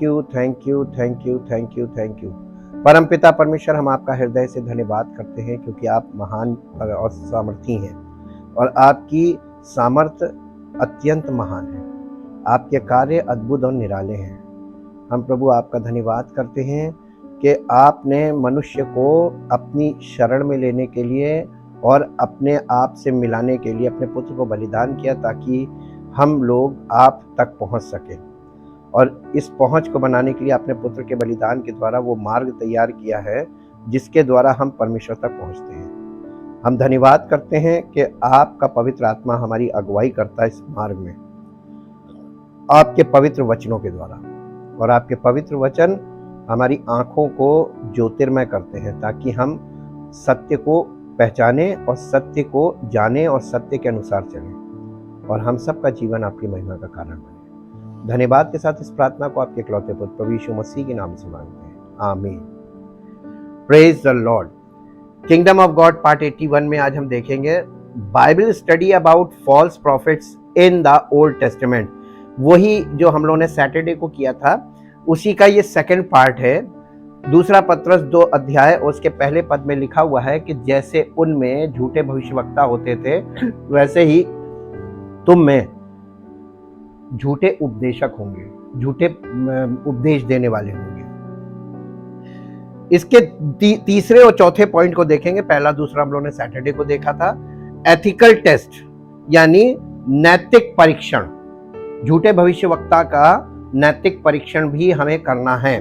You, thank you, thank you, thank you, thank you. परमपिता परमेश्वर, हम आपका हृदय से धन्यवाद करते हैं क्योंकि आप महान और सामर्थी हैं और आपकी सामर्थ अत्यंत महान है। आपके कार्य अद्भुत और निराले हैं। हम प्रभु आपका धन्यवाद करते हैं कि आपने मनुष्य को अपनी शरण में लेने के लिए और अपने आप से मिलाने के लिए अपने पुत्र को बलिदान किया ताकि हम लोग आप तक पहुंच सकें। और इस पहुंच को बनाने के लिए अपने पुत्र के बलिदान के द्वारा वो मार्ग तैयार किया है जिसके द्वारा हम परमेश्वर तक पहुंचते हैं। हम धन्यवाद करते हैं कि आपका पवित्र आत्मा हमारी अगुवाई करता है इस मार्ग में आपके पवित्र वचनों के द्वारा, और आपके पवित्र वचन हमारी आंखों को ज्योतिर्मय करते हैं ताकि हम सत्य को पहचाने और सत्य को जाने और सत्य के अनुसार चलें और हम सबका जीवन आपकी महिमा का कारण बने। धन्यवाद के साथ इस प्रार्थना को आपके इकलौते पुत्र प्रभु यीशु मसीह के नाम से मांगते हैं, आमीन। Praise the Lord. Kingdom of God part 81 में आज हम देखेंगे Bible study about false prophets in the Old Testament. वही जो हम लोगों ने सैटरडे को किया था उसी का ये सेकंड पार्ट है। दूसरा पत्रस 2 अध्याय और उसके पहले पद में लिखा हुआ है कि जैसे उनमें झूठे भविष्यवक्ता होते थे वैसे ही तुम में झूठे उपदेशक होंगे, झूठे उपदेश देने वाले होंगे। इसके तीसरे और चौथे पॉइंट को देखेंगे। पहला दूसरा हम लोगों ने सैटरडे को देखा था। एथिकल टेस्ट यानी नैतिक परीक्षण, झूठे भविष्यवक्ता का नैतिक परीक्षण भी हमें करना है।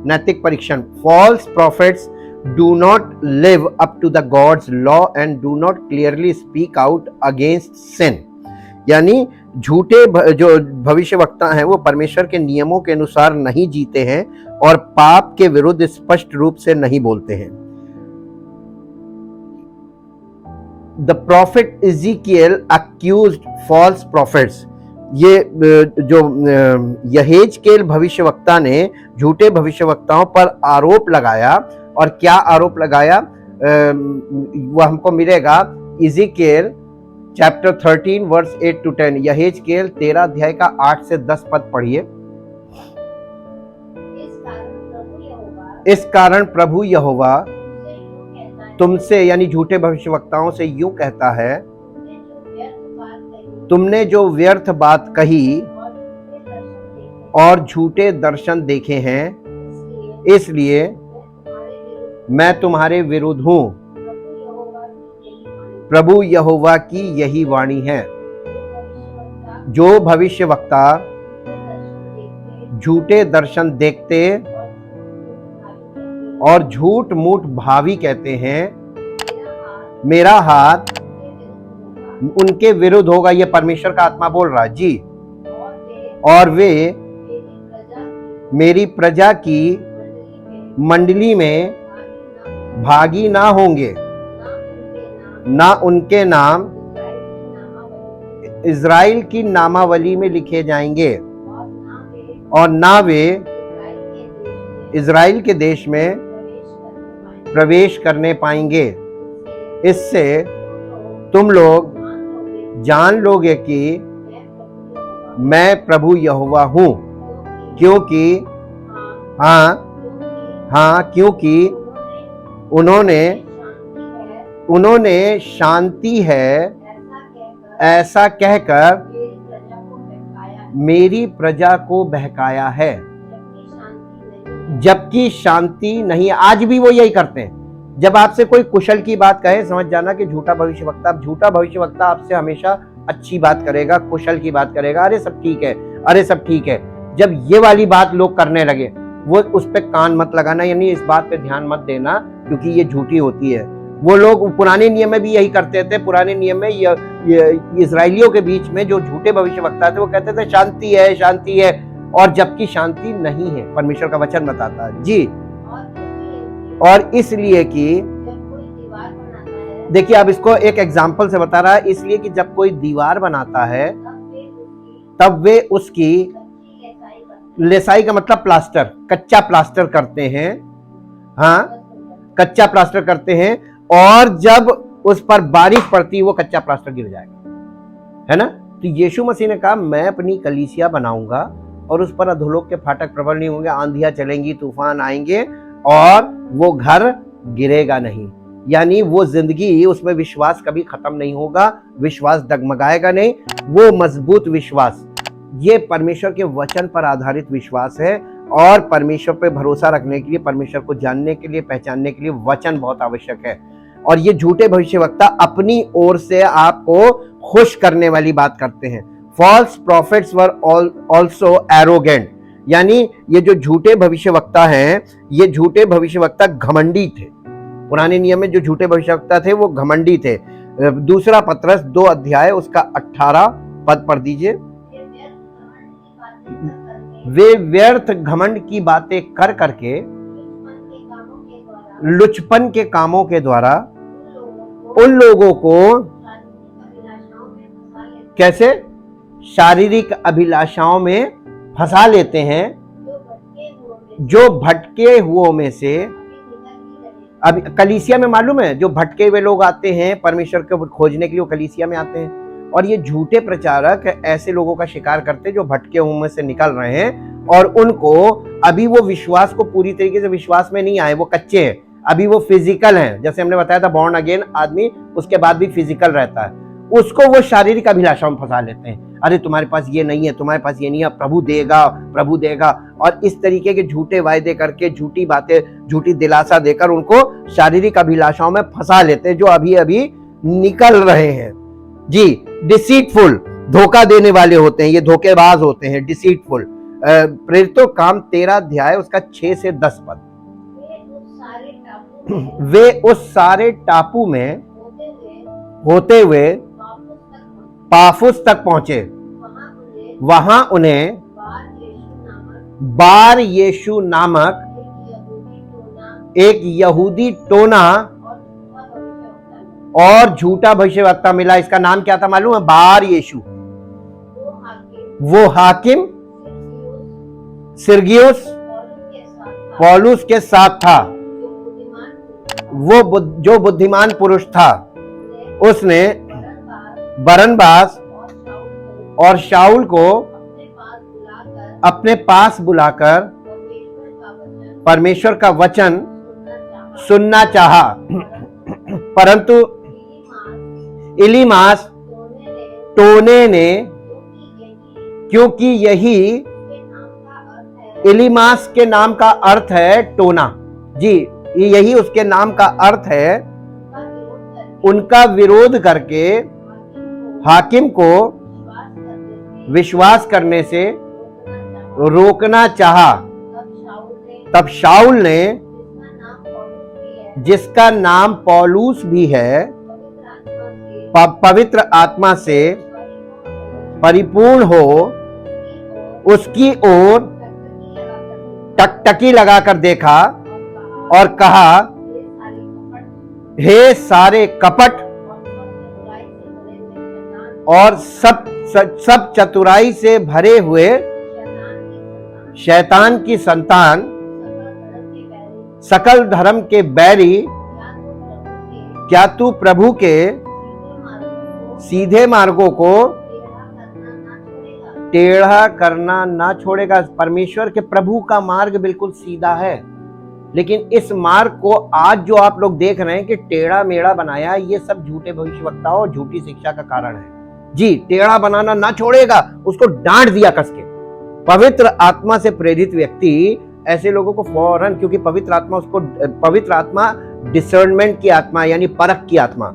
नैतिक परीक्षण, false prophets do not live up to the God's law and do not clearly speak out against sin, यानी झूठे जो भविष्यवक्ता हैं वो परमेश्वर के नियमों के अनुसार नहीं जीते हैं और पाप के विरुद्ध स्पष्ट रूप से नहीं बोलते हैं। The prophet Ezekiel accused false prophets, ये जो यहेजकेल भविष्यवक्ता ने झूठे भविष्यवक्ताओं पर आरोप लगाया। और क्या आरोप लगाया वो हमको मिलेगा इज़ेकियल चैप्टर 13 वर्स 8 to 10। यहेजकेल 13 अध्याय का 8 से 10 पद पढ़िए। इस कारण प्रभु यहोवा तुमसे यानी झूठे भविष्यवक्ताओं से यूं कहता है, तुमने जो व्यर्थ बात कही और झूठे दर्शन देखे हैं, इसलिए मैं तुम्हारे विरुद्ध हूं। प्रभु यहोवा की यही वाणी है। जो भविष्यवक्ता झूठे दर्शन देखते और झूठ मूठ भावी कहते हैं, मेरा हाथ उनके विरुद्ध होगा। ये परमेश्वर का आत्मा बोल रहा है जी। और वे मेरी प्रजा की मंडली में भागी ना होंगे, ना उनके नाम इज़राइल की नामावली में लिखे जाएंगे और ना वे इज़राइल के देश में प्रवेश करने पाएंगे। इससे तुम लोग जान लोगे कि मैं प्रभु यहोवा हूं, क्योंकि क्योंकि उन्होंने शांति है ऐसा कहकर मेरी प्रजा को बहकाया है, जबकि शांति नहीं। आज भी वो यही करते हैं। जब आपसे कोई कुशल की बात कहे समझ जाना कि झूठा भविष्यवक्ता आपसे हमेशा अच्छी बात करेगा, कुशल की बात करेगा, अरे सब ठीक है, अरे सब ठीक है। जब ये वाली बात लोग करने लगे वो उस पर कान मत लगाना, यानी इस बात पे ध्यान मत देना क्योंकि ये झूठी होती है। वो लोग पुराने नियम में भी यही करते थे। पुराने नियम में इजराइलियों के बीच में जो झूठे भविष्यवक्ता थे वो कहते थे शांति है, और जबकि शांति नहीं है, परमेश्वर का वचन बताता है जी। और इसलिए कि देखिए अब इसको एक एग्जाम्पल से बता रहा है, इसलिए कि जब कोई दीवार बनाता है तब वे उसकी लेसाई का मतलब प्लास्टर, कच्चा प्लास्टर करते हैं। कच्चा प्लास्टर करते हैं और जब उस पर बारिश पड़ती वो कच्चा प्लास्टर गिर जाएगा, है ना। तो यीशु मसीह ने कहा मैं अपनी कलीसिया बनाऊंगा और उस पर अधोलोक के फाटक प्रबल नहीं होंगे, आंधियां चलेंगी, तूफान आएंगे और वो घर गिरेगा नहीं। यानी वो जिंदगी, उसमें विश्वास कभी खत्म नहीं होगा, विश्वास डगमगाएगा नहीं, वो मजबूत विश्वास, ये परमेश्वर के वचन पर आधारित विश्वास है। और परमेश्वर पे भरोसा रखने के लिए, परमेश्वर को जानने के लिए, पहचानने के लिए वचन बहुत आवश्यक है। और ये झूठे भविष्यवक्ता अपनी ओर से आपको खुश करने वाली बात करते हैं। False prophets were also arrogant, यानी ये जो झूठे भविष्यवक्ता हैं, ये झूठे भविष्यवक्ता घमंडी थे। पुराने नियम में जो झूठे भविष्यवक्ता थे वो घमंडी थे। दूसरा पत्रस 2 अध्याय उसका 18 पद पढ़ दीजिए। वे व्यर्थ घमंड की बातें कर करके, लुचपन के कामों के द्वारा उन लोगों को कैसे शारीरिक अभिलाषाओं में फंसा लेते हैं, जो भटके हुओं में से। अब कलीसिया में मालूम है, जो भटके हुए लोग आते हैं परमेश्वर को खोजने के लिए, वो कलीसिया में आते हैं। और ये झूठे प्रचारक ऐसे लोगों का शिकार करते हैं जो भटके हुओं में से निकल रहे हैं, और उनको अभी वो विश्वास को पूरी तरीके से विश्वास में नहीं आए, वो कच्चे हैं, अभी वो फिजिकल हैं। जैसे हमने बताया था, बॉर्न अगेन आदमी उसके बाद भी फिजिकल रहता है, उसको वो शारीरिक अभिलाषाओं में फंसा लेते हैं। अरे तुम्हारे पास ये नहीं है, तुम्हारे पास ये नहीं है, प्रभु देगा, प्रभु देगा। और इस तरीके के झूठे वायदे करके, झूठी बातें, झूठी दिलासा देकर उनको शारीरिक अभिलाषाओं में फंसा लेते हैं, जो अभी अभी निकल रहे हैं। जी, डिसीटफुल, धोखा देने वाले होते हैं, ये धोखेबाज होते हैं, डिसीटफुल। प्रेरितों काम 13 अध्याय उसका 6 से 10 पद। वे उस सारे टापू में होते हुए पाफुस तक पहुंचे, वहां उन्हें बार यीशु नामक एक यहूदी टोना और झूठा भविष्यवक्ता मिला। इसका नाम क्या था मालूम है? बार यीशु। वो हाकिम सिरगियुस पौलुस के साथ था, वो जो बुद्धिमान पुरुष था। उसने बरनबास और शाऊल को अपने पास बुलाकर परमेश्वर का वचन सुनना चाहा, परंतु इलीमास टोने ने, क्योंकि यही इलीमास के नाम का अर्थ है टोना, जी यही उसके नाम का अर्थ है, उनका विरोध करके हाकिम को विश्वास करने से रोकना चाहा। तब शाऊल ने, जिसका नाम पौलुस भी है, पवित्र आत्मा से परिपूर्ण हो, उसकी ओर टकटकी लगाकर देखा और कहा, हे सारे कपट और सब चतुराई से भरे हुए शैतान की संतान, सकल धर्म के बैरी, क्या तू प्रभु के सीधे मार्गों को टेढ़ा करना ना छोड़ेगा? परमेश्वर के प्रभु का मार्ग बिल्कुल सीधा है, लेकिन इस मार्ग को आज जो आप लोग देख रहे हैं कि टेढ़ा मेढ़ा बनाया, ये सब झूठे भविष्यवक्ताओं और झूठी शिक्षा का कारण है। जी, टेढ़ा बनाना ना छोड़ेगा, उसको डांट दिया कस के। पवित्र आत्मा से प्रेरित व्यक्ति ऐसे लोगों को फौरन, क्योंकि पवित्र आत्मा डिसर्नमेंट की आत्मा, यानी परख की आत्मा,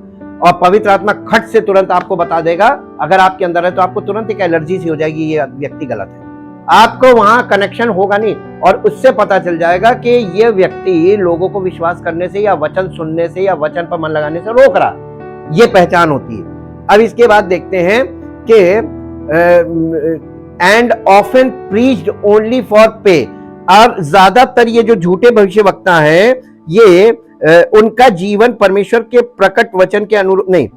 और पवित्र आत्मा खट से तुरंत आपको बता देगा। अगर आपके अंदर है तो आपको तुरंत एक एलर्जी सी हो जाएगी, ये व्यक्ति गलत है, आपको वहां कनेक्शन होगा नहीं, और उससे पता चल जाएगा कि ये व्यक्ति लोगों को विश्वास करने से या वचन सुनने से या वचन पर मन लगाने से रोक रहा, ये पहचान होती है। अब इसके बाद देखते हैं कि and often preached only for पे। अब ज्यादातर ये जो झूठे भविष्यवक्ता हैं, ये उनका जीवन परमेश्वर के प्रकट वचन के अनुरूप नहीं,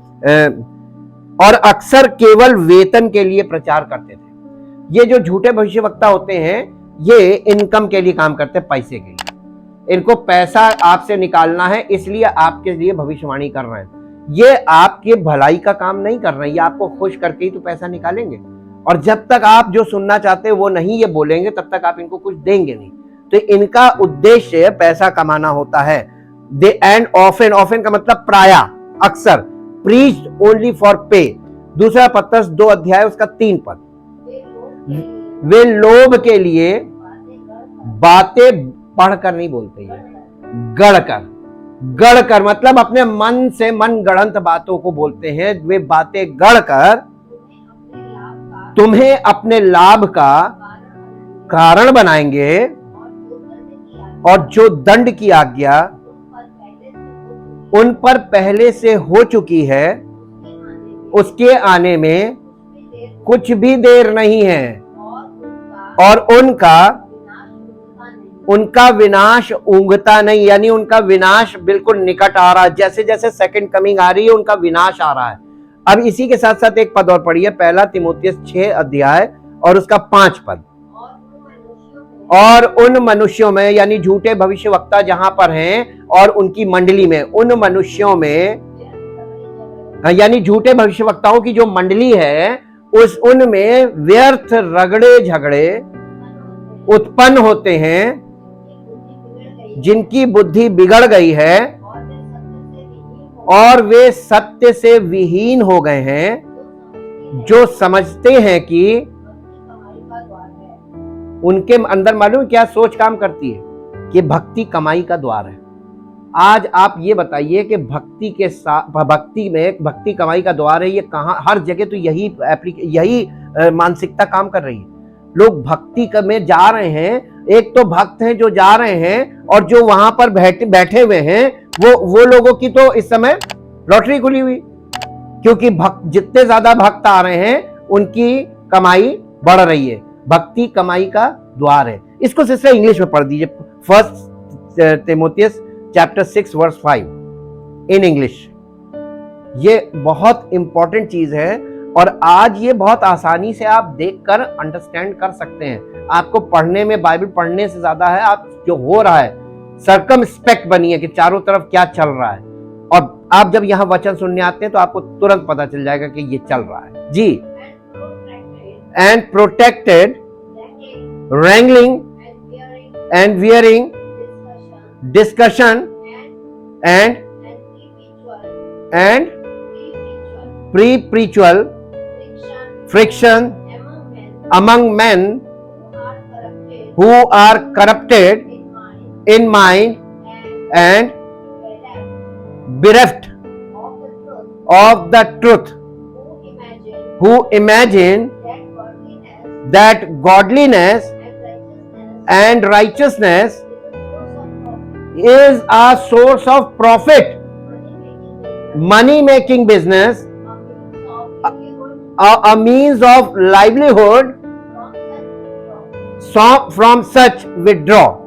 और अक्सर केवल वेतन के लिए प्रचार करते थे। ये जो झूठे भविष्यवक्ता होते हैं, ये इनकम के लिए काम करते हैं, पैसे के लिए। इनको पैसा आपसे निकालना है, इसलिए आपके लिए भविष्यवाणी कर रहे हैं। ये आपके भलाई का काम नहीं कर रहे हैं, ये आपको खुश करके ही तो पैसा निकालेंगे। और जब तक आप जो सुनना चाहते हैं वो नहीं ये बोलेंगे तब तक आप इनको कुछ देंगे नहीं। तो इनका उद्देश्य पैसा कमाना होता है। दे एंड ऑफन, ऑफन का मतलब प्राय, अक्सर, प्रीच्ड ओनली फॉर पे। दूसरा पत्रस 2 अध्याय उसका 3 पद, वे लोभ के लिए बातें पढ़कर नहीं बोलते, ये गढ़कर, गढ़कर मतलब अपने मन से मन गढ़ंत बातों को बोलते हैं। वे बातें गढ़कर तुम्हें अपने लाभ का कारण बनाएंगे और जो दंड की आज्ञा उन पर पहले से हो चुकी है उसके आने में कुछ भी देर नहीं है और उनका विनाश ऊंघता नहीं, यानी उनका विनाश बिल्कुल निकट आ रहा है। जैसे जैसे सेकंड कमिंग आ रही है उनका विनाश आ रहा है। अब इसी के साथ साथ एक पद और पढ़िए, 1 तीमुथियुस 6 अध्याय और उसका 5 पद। और उन मनुष्यों में, यानी झूठे भविष्यवक्ता जहां पर हैं और उनकी मंडली में, उन मनुष्यों में, यानी झूठे भविष्यवक्ताओं की जो मंडली है उनमें व्यर्थ रगड़े झगड़े उत्पन्न होते हैं, जिनकी बुद्धि बिगड़ गई है और वे सत्य से विहीन हो गए हैं, जो समझते हैं कि उनके अंदर मालूम क्या सोच काम करती है कि भक्ति कमाई का द्वार है। आज आप ये बताइए कि भक्ति के साथ, भक्ति में भक्ति कमाई का द्वार है, ये कहां? हर जगह तो यही मानसिकता काम कर रही है। लोग भक्ति में जा रहे हैं, एक तो भक्त हैं जो जा रहे हैं और जो वहां पर बैठे हुए हैं वो लोगों की तो इस समय लॉटरी खुली हुई, क्योंकि जितने ज्यादा भक्त आ रहे हैं उनकी कमाई बढ़ रही है। भक्ति कमाई का द्वार है। इसको सिस्टर इंग्लिश में पढ़ दीजिए, 1 तीमुथियुस चैप्टर 6 वर्स 5 इन इंग्लिश। ये बहुत इंपॉर्टेंट चीज है और आज ये बहुत आसानी से आप देखकर अंडरस्टैंड कर सकते हैं। आपको पढ़ने में, बाइबल पढ़ने से ज्यादा है आप जो हो रहा है, सर्कमस्पेक्ट बनिए कि चारों तरफ क्या चल रहा है। और आप जब यहाँ वचन सुनने आते हैं तो आपको तुरंत पता चल जाएगा कि ये चल रहा है जी। And protected, wrangling and wearing, discussion and prepritual friction among men who are corrupted in mind and bereft of the truth, who imagine that godliness and righteousness is a source of profit, money making business, a means of livelihood, from such withdraw।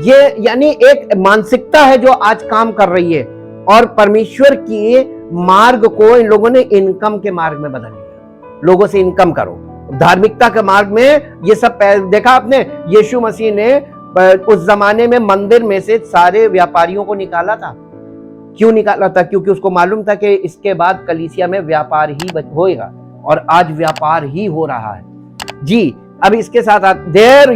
ये यानी एक मानसिकता है जो आज काम कर रही है और परमेश्वर के मार्ग को इन लोगों ने इनकम के मार्ग में बदल लिया। लोगों से इनकम करो, धार्मिकता के मार्ग में ये सब देखा आपने। यीशु मसीह ने उस जमाने में मंदिर में से सारे व्यापारियों को निकाला था। क्यों निकाला था? क्योंकि उसको मालूम था कि इसके बाद कलीसिया में व्यापार ही होएगा और आज व्यापार ही हो रहा है जी। अब इसके साथ their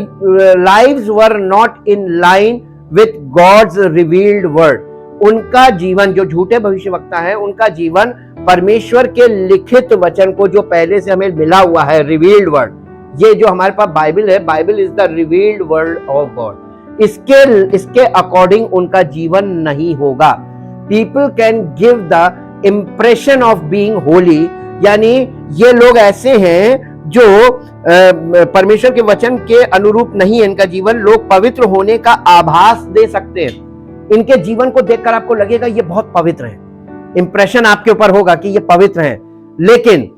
lives were not in line with God's revealed word. उनका जीवन, जो झूठे भविष्यवक्ता है, उनका जीवन परमेश्वर के लिखित वचन को, जो पहले से हमें मिला हुआ है, रिवील्ड वर्ड, ये जो हमारे पास बाइबल है, Bible is the revealed word of God, इसके अकॉर्डिंग उनका जीवन नहीं होगा। People can give the impression of being Holi, यानी ये लोग ऐसे हैं जो परमेश्वर के वचन के अनुरूप नहीं है इनका जीवन। लोग पवित्र होने का आभास दे सकते हैं, इनके जीवन को देखकर आपको लगेगा ये बहुत पवित्र है, इंप्रेशन आपके ऊपर होगा कि ये पवित्र है, लेकिन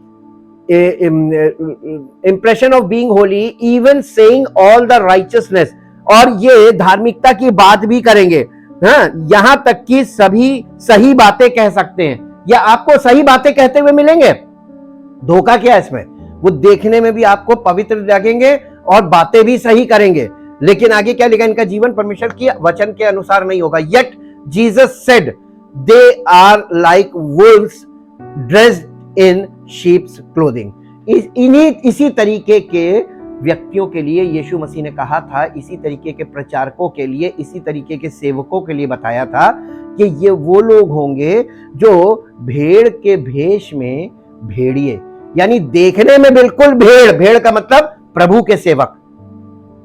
impression of being Holi, even saying all the righteousness, और ये धार्मिकता की बात भी करेंगे, हाँ, यहां तक कि सभी सही बातें कह सकते हैं या आपको सही बातें कहते हुए मिलेंगे। धोखा क्या है इसमें? वो देखने में भी आपको पवित्र लगेंगे और बातें भी सही करेंगे, लेकिन आगे क्या लिखा? इनका जीवन परमेश्वर की वचन के अनुसार नहीं होगा। Yet Jesus said they are like wolves dressed in sheep's clothing. इसी तरीके के व्यक्तियों के लिए यीशु मसीह ने कहा था, इसी तरीके के प्रचारकों के लिए, इसी तरीके के सेवकों के लिए बताया था कि ये वो लोग होंगे जो भेड़ के भेष में भेड़िए, यानी देखने में बिल्कुल भेड़, भेड़ का मतलब प्रभु के सेवक,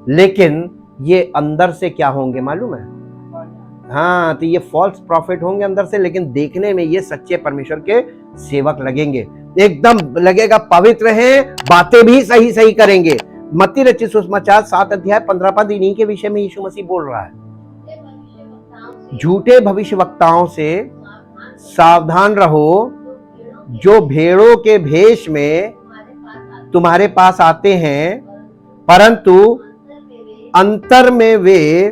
लेकिन ये अंदर से क्या होंगे मालूम है? हाँ, तो ये फॉल्स प्रॉफिट होंगे अंदर से, लेकिन देखने में ये सच्चे परमेश्वर के सेवक लगेंगे, एकदम लगेगा पवित्र हैं, बातें भी सही सही करेंगे। मत्ती रचित सुसमाचार 7 अध्याय 15 पद इन्हीं के विषय में यीशु मसीह बोल रहा है। झूठे भविष्यवक्ताओं से सावधान रहो, जो भेड़ों के भेष में तुम्हारे पास आते हैं, परंतु अंतर में वे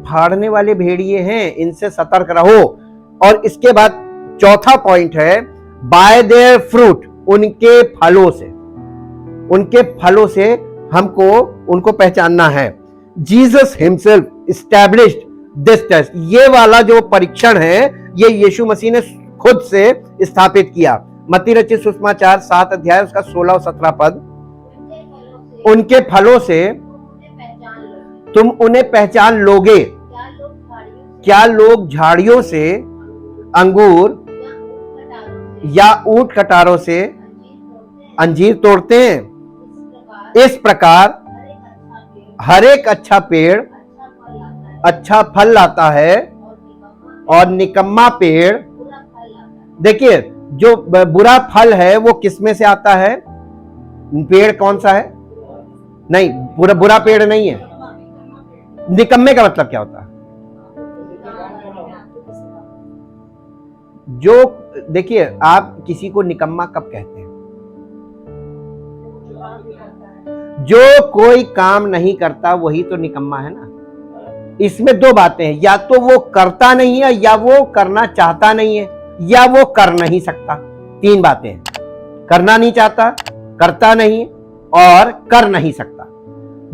फाड़ने वाले भेड़िए हैं, इनसे सतर्क रहो। और इसके बाद चौथा पॉइंट है, बाय देयर फ्रूट, उनके फलों से, उनके फलों से हमको उनको पहचानना है। Jesus himself established this test, ये वाला जो परीक्षण है ये यीशु मसीह ने खुद से स्थापित किया। मत्ती रचित सुसमाचार 7 अध्याय उसका 16 और 17 पद, उनके फलों से तुम उन्हें पहचान लोगे, क्या लोग झाड़ियों से, अंगूर या ऊंट कटारों से अंजीर तोड़ते हैं। इस प्रकार हर एक अच्छा पेड़ अच्छा फल लाता है और निकम्मा पेड़, देखिए जो बुरा फल है वो किसमें से आता है? पेड़ कौन सा है? नहीं, बुरा पेड़ नहीं है। निकम्मे का मतलब क्या होता है? जो देखिए, आप किसी को निकम्मा कब कहते हैं? जो कोई काम नहीं करता वही तो निकम्मा है ना। इसमें दो बातें हैं, या तो वो करता नहीं है, या वो करना चाहता नहीं है, या वो कर नहीं सकता। तीन बातें हैं, करना नहीं चाहता, करता नहीं और कर नहीं सकता।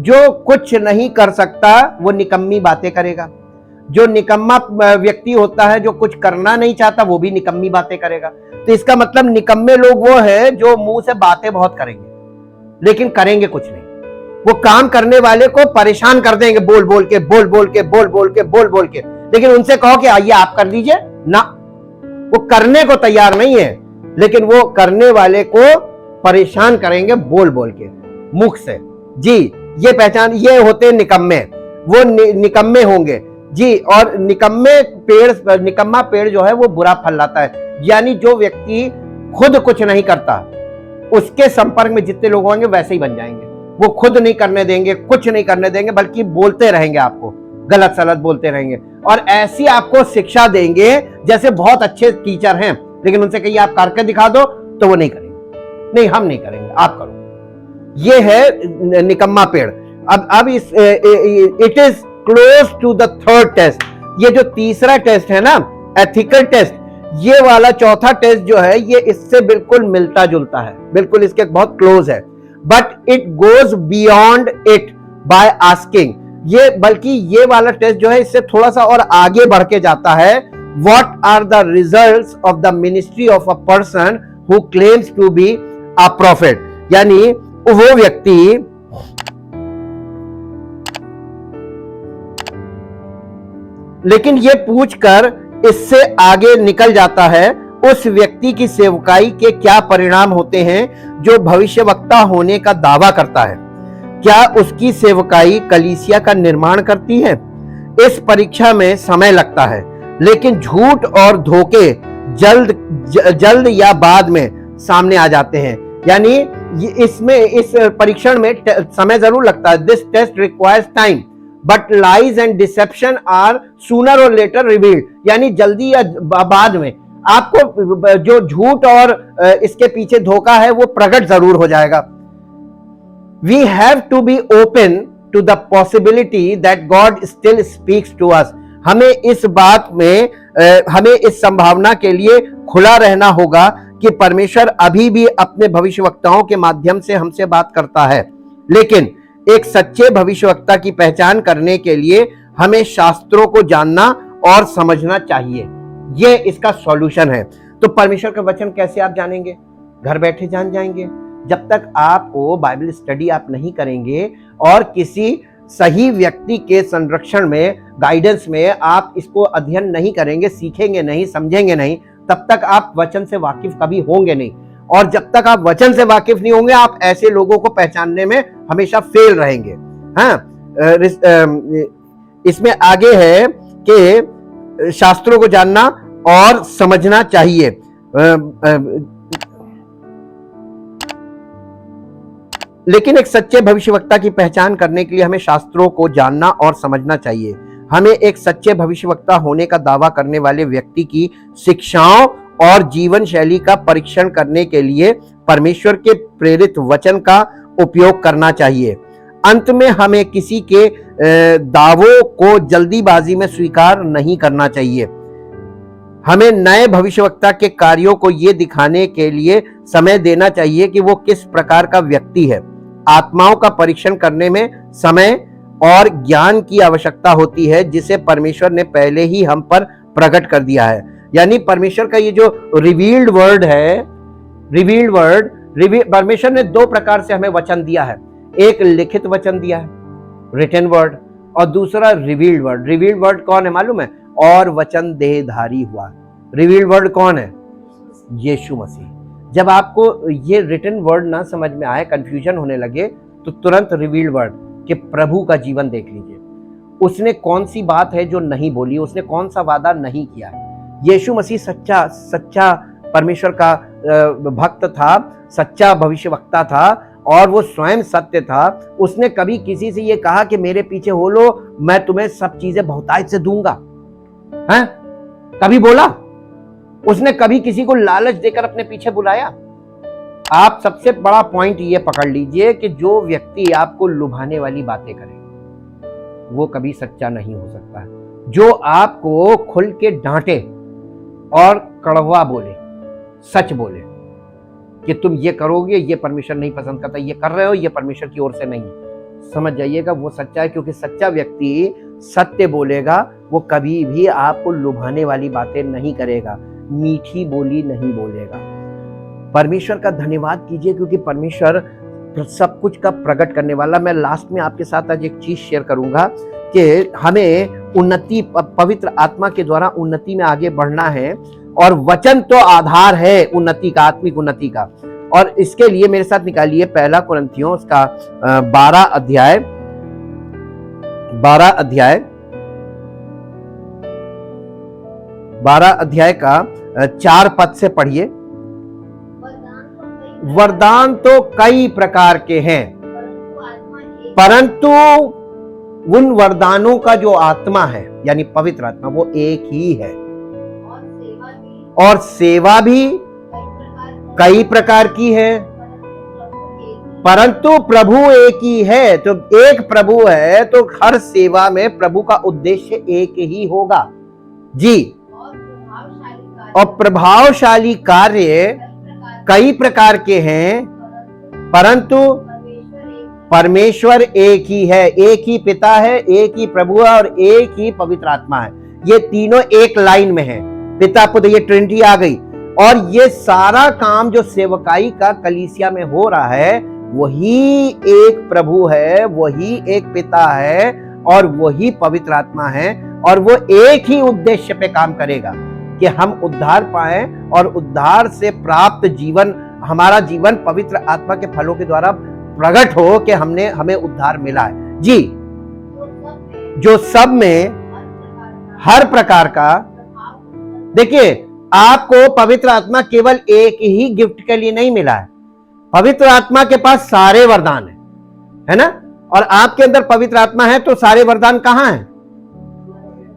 जो कुछ नहीं कर सकता वो निकम्मी बातें करेगा। जो निकम्मा व्यक्ति होता है, जो कुछ करना नहीं चाहता, वो भी निकम्मी बातें करेगा। तो इसका मतलब निकम्मे लोग वो है जो मुंह से बातें बहुत करेंगे लेकिन करेंगे कुछ नहीं। वो काम करने वाले को परेशान कर देंगे, बोल बोल के, बोल बोल के, बोल बोल के, बोल बोल के, लेकिन उनसे कहो कि आइए आप कर लीजिए ना, वो करने को तैयार नहीं है, लेकिन वो करने वाले को परेशान करेंगे बोल बोल के, मुख से। जी, ये पहचान, ये होते निकम्मे, वो निकम्मे होंगे जी। और निकम्मा पेड़ जो है वो बुरा फल लाता है, यानी जो व्यक्ति खुद कुछ नहीं करता, उसके संपर्क में जितने लोग होंगे वैसे ही बन जाएंगे। वो खुद नहीं करने देंगे, कुछ नहीं करने देंगे, बल्कि बोलते रहेंगे, आपको गलत सलत बोलते रहेंगे, और ऐसी आपको शिक्षा देंगे जैसे बहुत अच्छे टीचर हैं, लेकिन उनसे कहिए आप करके दिखा दो तो वो नहीं करेंगे, नहीं हम नहीं करेंगे, आप करो। ये है निकम्मा पेड़। अब इस it is close to the third test. ये जो तीसरा टेस्ट है ना, एथिकल टेस्ट, ये वाला चौथा टेस्ट जो है ये इससे बिल्कुल मिलता जुलता है, बिल्कुल इसके बहुत क्लोज है। But it goes beyond it by asking, ये बल्कि ये वाला टेस्ट जो है इससे थोड़ा सा और आगे बढ़ के जाता है। What are the results of the ministry of a person who claims to be a prophet, यानी वो व्यक्ति लेकिन ये पूछकर इससे आगे निकल जाता है, उस व्यक्ति की सेवकाई के क्या परिणाम होते हैं जो भविष्यवक्ता होने का दावा करता है। क्या उसकी सेवकाई कलीसिया का निर्माण करती है? इस परीक्षा में समय लगता है, लेकिन झूठ और धोखे जल्द या बाद में सामने आ जाते हैं। यानी इस परीक्षण में समय जरूर लगता है। This test requires time but lies and deception are sooner और लेटर रिवील्ड, यानी जल्दी या बाद में आपको जो झूठ और इसके पीछे धोखा है वो प्रकट जरूर हो जाएगा। We have to be open to the possibility that God still speaks to us. हमें इस बात में हमें इस संभावना के लिए खुला रहना होगा कि परमेश्वर अभी भी अपने भविष्यवक्ताओं के माध्यम से हमसे बात करता है, लेकिन एक सच्चे भविष्यवक्ता की पहचान करने के लिए हमें शास्त्रों को जानना और समझना चाहिए। ये इसका सॉल्यूशन है। तो परमेश्वर का वचन कैसे आप जानेंगे? घर बैठे जान जाएंगे। जब तक आपको बाइबल स्टडी आप नहीं करेंगे और किसी सही व्यक्ति के संरक्षण में, गाइडेंस में आप इसको अध्ययन नहीं करेंगे, सीखेंगे नहीं, समझेंगे नहीं, तब तक आप वचन से वाकिफ कभी होंगे नहीं। और जब तक आप वचन से वाकिफ नहीं होंगे, आप ऐसे लोगों को पहचानने में हमेशा फेल रहेंगे। हाँ, इसमें आगे है कि शास्त्रों को जानना और समझना चाहिए। लेकिन एक सच्चे भविष्यवक्ता की पहचान करने के लिए हमें शास्त्रों को जानना और समझना चाहिए। हमें एक सच्चे भविष्यवक्ता होने का दावा करने वाले व्यक्ति की शिक्षाओं और जीवन शैली का परीक्षण करने के लिए परमेश्वर के प्रेरित वचन का उपयोग करना चाहिए। अंत में हमें किसी के दावों को जल्दीबाजी में स्वीकार नहीं करना चाहिए। हमें नए भविष्यवक्ता के कार्यों को यह दिखाने के लिए समय देना चाहिए कि वो किस प्रकार का व्यक्ति है। आत्माओं का परीक्षण करने में समय और ज्ञान की आवश्यकता होती है, जिसे परमेश्वर ने पहले ही हम पर प्रकट कर दिया है। यानी परमेश्वर का ये जो रिवील्ड वर्ड है, परमेश्वर ने दो प्रकार से हमें वचन दिया है। एक लिखित वचन दिया है, रिटन वर्ड, और दूसरा रिवील्ड वर्ड। रिवील्ड वर्ड कौन है मालूम है? और वचन देहधारी हुआ। रिवील्ड वर्ड कौन है? यीशु मसीह। जब आपको ये रिटन वर्ड ना समझ में आए, कंफ्यूजन होने लगे, तो तुरंत रिवील्ड वर्ड कि प्रभु का जीवन देख लीजिए। उसने कौन सी बात है जो नहीं बोली, उसने कौन सा वादा नहीं किया। यीशु मसीह सच्चा परमेश्वर का भक्त था, सच्चा भविष्यवक्ता था, और वो स्वयं सत्य था। उसने कभी किसी से ये कहा कि मेरे पीछे हो लो, मैं तुम्हें सब चीजें बहुतायत से दूंगा, हैं? कभी बोला? उसने कभी किसी को लालच देकर अपने पीछे बुलाया? आप सबसे बड़ा पॉइंट ये पकड़ लीजिए कि जो व्यक्ति आपको लुभाने वाली बातें करे, वो कभी सच्चा नहीं हो सकता। जो आपको खुल के डांटे और कड़वा बोले, सच बोले कि तुम ये करोगे, ये परमेश्वर नहीं पसंद करता, ये कर रहे हो, ये परमेश्वर की ओर से नहीं, समझ जाइएगा वो सच्चा है। क्योंकि सच्चा व्यक्ति सत्य बोलेगा, वो कभी भी आपको लुभाने वाली बातें नहीं करेगा, मीठी बोली नहीं बोलेगा। परमेश्वर का धन्यवाद कीजिए, क्योंकि परमेश्वर सब कुछ का प्रकट करने वाला। मैं लास्ट में आपके साथ आज एक चीज शेयर करूंगा कि हमें उन्नति, पवित्र आत्मा के द्वारा उन्नति में आगे बढ़ना है, और वचन तो आधार है उन्नति का, आत्मिक उन्नति का। और इसके लिए मेरे साथ निकालिए पहला कुरिन्थियों उसका 12 अध्याय का 4 पद से पढ़िए। वरदान तो कई प्रकार के हैं, परंतु उन वरदानों का जो आत्मा है, यानी पवित्र आत्मा, वो एक ही है। और सेवा भी कई प्रकार की है, परंतु प्रभु एक ही है। तो एक प्रभु है, तो हर सेवा में प्रभु का उद्देश्य एक ही होगा जी। और प्रभावशाली कार्य कई प्रकार के हैं, परंतु परमेश्वर एक ही है। एक ही पिता है, एक ही प्रभु है, और एक ही पवित्र आत्मा है। ये तीनों एक लाइन में है, पिता पुत्र, ये ट्रिनिटी आ गई। और ये सारा काम जो सेवकाई का कलीसिया में हो रहा है, वही एक प्रभु है, वही एक पिता है, और वही पवित्र आत्मा है। और वो एक ही उद्देश्य पे काम करेगा कि हम उद्धार पाएं, और उद्धार से प्राप्त जीवन, हमारा जीवन पवित्र आत्मा के फलों के द्वारा प्रकट हो कि हमें उद्धार मिला है जी। जो सब में हर प्रकार का, देखिए आपको पवित्र आत्मा केवल एक ही गिफ्ट के लिए नहीं मिला है। पवित्र आत्मा के पास सारे वरदान है ना? और आपके अंदर पवित्र आत्मा है, तो सारे वरदान कहां हैं?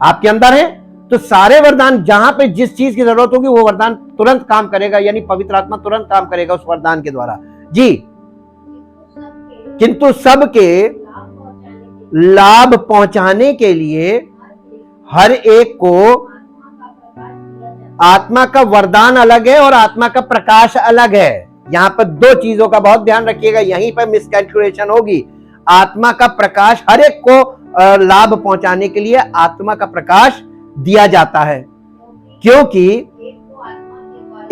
आपके अंदर है। तो सारे वरदान, जहां पे जिस चीज की जरूरत होगी वो वरदान तुरंत काम करेगा, यानी पवित्र आत्मा तुरंत काम करेगा उस वरदान के द्वारा जी। किंतु सबके लाभ पहुंचाने के लिए हर एक को आत्मा का वरदान अलग है और आत्मा का प्रकाश अलग है। यहां पर दो चीजों का बहुत ध्यान रखिएगा, यहीं पर मिसकैलकुलेशन होगी। आत्मा का प्रकाश हर एक को लाभ पहुंचाने के लिए आत्मा का प्रकाश दिया जाता है, क्योंकि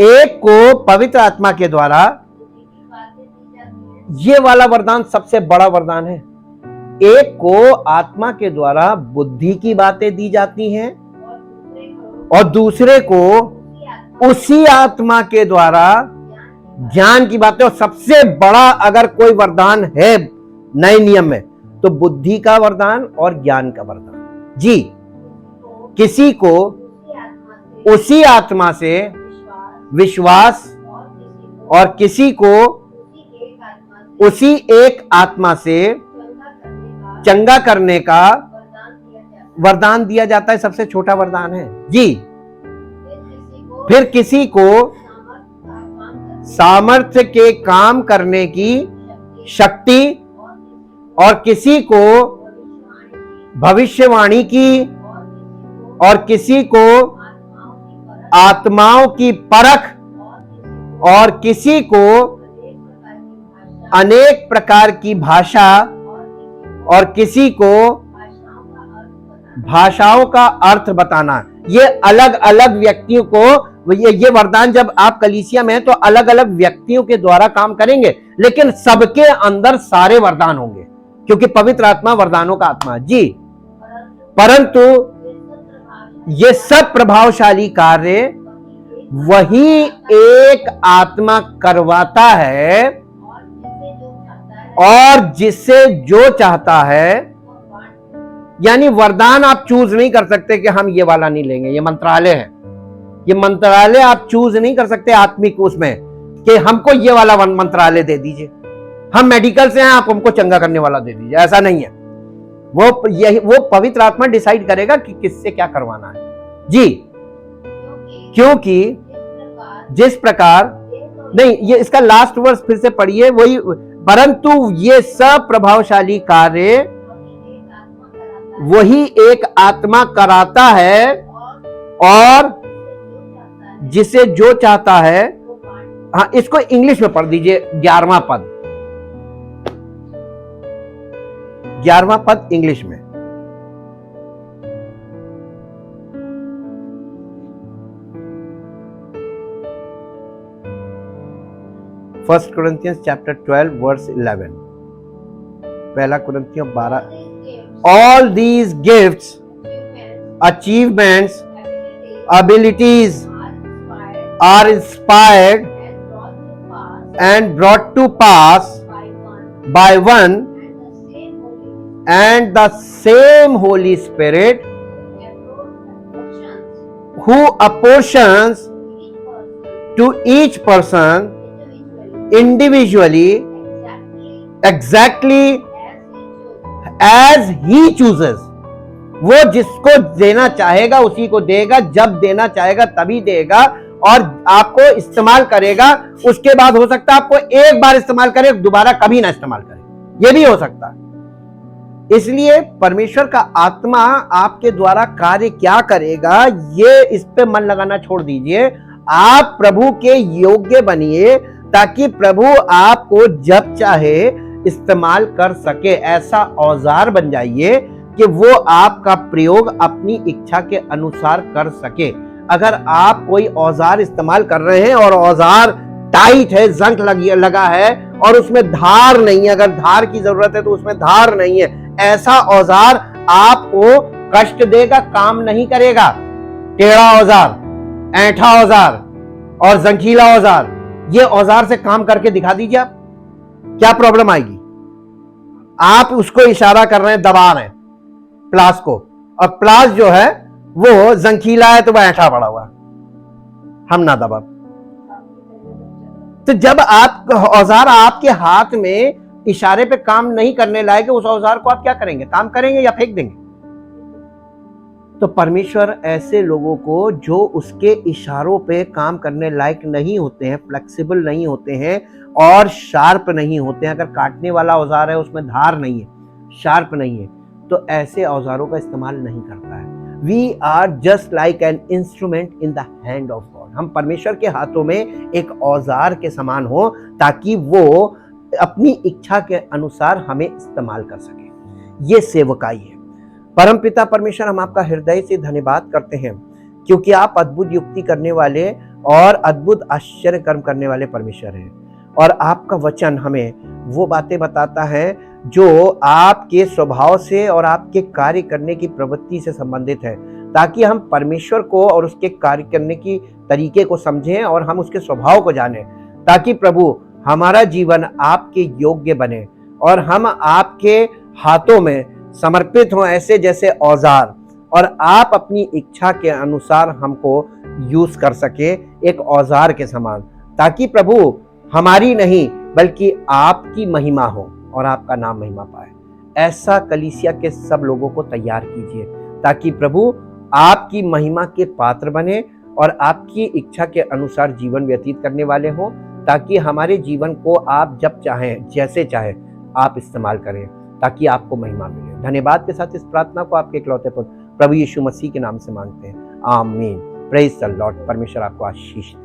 एक को पवित्र आत्मा के द्वारा ये वाला वरदान सबसे बड़ा वरदान है। एक को आत्मा के द्वारा बुद्धि की बातें दी जाती हैं और दूसरे को उसी आत्मा के द्वारा ज्ञान की बातें। और सबसे बड़ा अगर कोई वरदान है नए नियम में तो बुद्धि का वरदान और ज्ञान का वरदान। जी, किसी को उसी आत्मा से विश्वास और किसी को उसी एक आत्मा से चंगा करने का वरदान दिया जाता है। सबसे छोटा वरदान है। जी, फिर किसी को सामर्थ्य के काम करने की शक्ति और किसी को भविष्यवाणी की और किसी को आत्माओं की परख और किसी को अनेक प्रकार की भाषा और किसी को भाषाओं का अर्थ बताना। ये अलग अलग व्यक्तियों को ये वरदान जब आप कलीसिया में हैं तो अलग अलग व्यक्तियों के द्वारा काम करेंगे, लेकिन सबके अंदर सारे वरदान होंगे क्योंकि पवित्र आत्मा वरदानों का आत्मा। जी, परंतु ये सब प्रभावशाली कार्य वही एक आत्मा करवाता है और जिससे जो चाहता है। यानी वरदान आप चूज नहीं कर सकते कि हम ये वाला नहीं लेंगे, ये मंत्रालय है, ये मंत्रालय आप चूज नहीं कर सकते आत्मिक उसमें कि हमको ये वाला मंत्रालय दे दीजिए, हम मेडिकल से हैं आप हमको चंगा करने वाला दे दीजिए, ऐसा नहीं है। वो पवित्र आत्मा डिसाइड करेगा कि किससे क्या करवाना है। जी, क्योंकि जिस प्रकार नहीं, ये इसका लास्ट वर्स फिर से पढ़िए वही, परंतु ये सब प्रभावशाली कार्य वही एक आत्मा कराता है और जिसे जो चाहता है। हाँ, इसको इंग्लिश में पढ़ दीजिए 11वां पद, 11वां पद इंग्लिश में। फर्स्ट Corinthians chapter 12 verse 11, पहला कुरिन्थियों 12। All these gifts, achievements, abilities are inspired and brought to pass by one and the same Holy Spirit, who apportions to each person individually exactly as he chooses। वो जिसको देना चाहेगा उसी को देगा, जब देना चाहेगा तभी देगा और आपको इस्तेमाल करेगा। उसके बाद हो सकता है आपको एक बार इस्तेमाल करे, दोबारा कभी ना इस्तेमाल करे, ये भी हो सकता है। इसलिए परमेश्वर का आत्मा आपके द्वारा कार्य क्या करेगा ये इस पे मन लगाना छोड़ दीजिए। आप प्रभु के योग्य बनिए ताकि प्रभु आपको जब चाहे इस्तेमाल कर सके। ऐसा औजार बन जाइए कि वो आपका प्रयोग अपनी इच्छा के अनुसार कर सके। अगर आप कोई औजार इस्तेमाल कर रहे हैं और औजार टाइट है, जंग लगा है और उसमें धार नहीं है, अगर धार की जरूरत है तो उसमें धार नहीं है, ऐसा औजार आपको कष्ट देगा, काम नहीं करेगा। टेढ़ा औजार, ऐंठा औजार और जंगीला औजार, ये औजार से काम करके दिखा दीजिए आप, क्या प्रॉब्लम आएगी? आप उसको इशारा कर रहे हैं, दबा रहे हैं प्लास को, और प्लास जो है वो जंगीला है तो वह ऐंठा पड़ा हुआ, हम ना दबा। तो जब आप औजार आपके हाथ में इशारे पे काम नहीं करने लायक, उस औजार को आप क्या करेंगे? काम करेंगे या फेंक देंगे? तो परमेश्वर ऐसे लोगों को जो उसके इशारों पे काम करने लायक नहीं होते हैं, फ्लेक्सिबल नहीं होते हैं और शार्प नहीं होते हैं, अगर काटने वाला औजार है उसमें धार नहीं है, शार्प नहीं है, तो ऐसे औजारों का इस्तेमाल नहीं करता है। We are just like an instrument in the hand of God. हम परमेश्वर के हाथों में एक औजार के समान हो ताकि वो अपनी इच्छा के अनुसार हमें इस्तेमाल कर सके। ये सेवकाई है। परमपिता परमेश्वर, हम आपका हृदय से धन्यवाद करते हैं क्योंकि आप अद्भुत युक्ति करने वाले और अद्भुत आश्चर्य कर्म करने वाले परमेश्वर हैं और आपका वचन हमें वो बातें बताता है जो आपके स्वभाव से और आपके कार्य करने की प्रवृत्ति से संबंधित है, ताकि हम परमेश्वर को और उसके कार्य करने की तरीके को समझें और हम उसके स्वभाव को जानें, ताकि प्रभु हमारा जीवन आपके योग्य बने और हम आपके हाथों में समर्पित हों, ऐसे जैसे औजार, और आप अपनी इच्छा के अनुसार हमको यूज कर सके एक औजार के समान, ताकि प्रभु हमारी नहीं बल्कि आपकी महिमा हो और आपका नाम महिमा पाए। ऐसा कलीसिया के सब लोगों को तैयार कीजिए, ताकि प्रभु आपकी महिमा के पात्र बने और आपकी इच्छा के अनुसार जीवन व्यतीत करने वाले हों, ताकि हमारे जीवन को आप जब चाहें जैसे चाहें आप इस्तेमाल करें, ताकि आपको महिमा मिले। धन्यवाद के साथ इस प्रार्थना को आपके इकलौते पुत्र प्रभु यीशु मसीह के नाम से मांगते हैं, आमीन। Praise the Lord. परमेश्वर आपको आशीष दे।